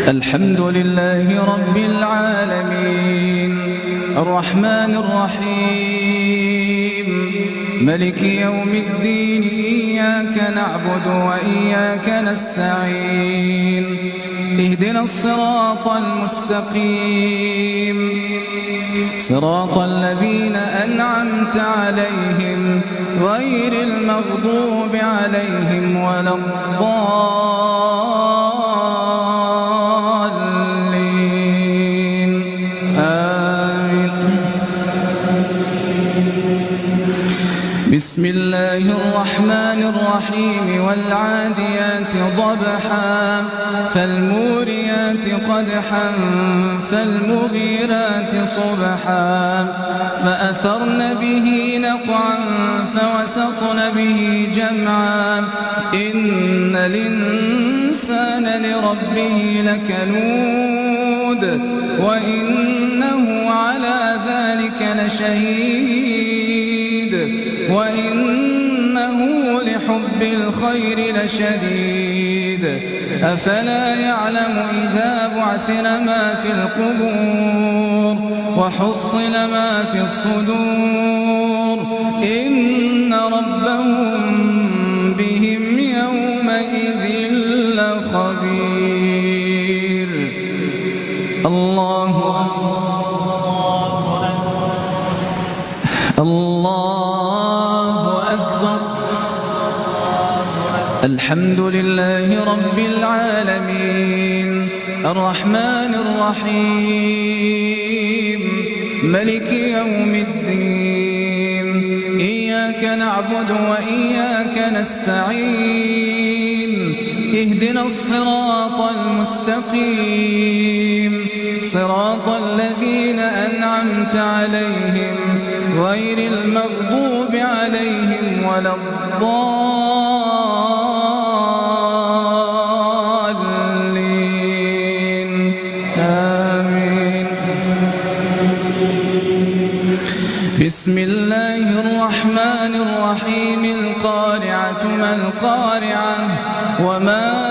الحمد لله رب العالمين الرحمن الرحيم ملك يوم الدين إياك نعبد وإياك نستعين اهدنا الصراط المستقيم صراط الذين أنعمت عليهم غير المغضوب عليهم ولا الضالين آمين. بسم الله الرحمن الرحيم والعاديات ضبحا فالموريات قدحا فالمغيرات صبحا فأثرن به نقعا فوسطن به جمعا إن الإنسان لربه لكنود وإنه على ذلك لشهيد وإنه لحب الخير لشديد أفلا يعلم إذا بعثر ما في القبور وحصل ما في الصدور إن ربهم بهم يومئذ لخبير. الله أكبر. الحمد لله رب العالمين الرحمن الرحيم ملك يوم الدين إياك نعبد وإياك نستعين اهدنا الصراط المستقيم صراط الذين أنعمت عليهم غير المغضوب عليهم ولا الضالين آمين. بسم الله الرحمن الرحيم القارعة ما القارعة وما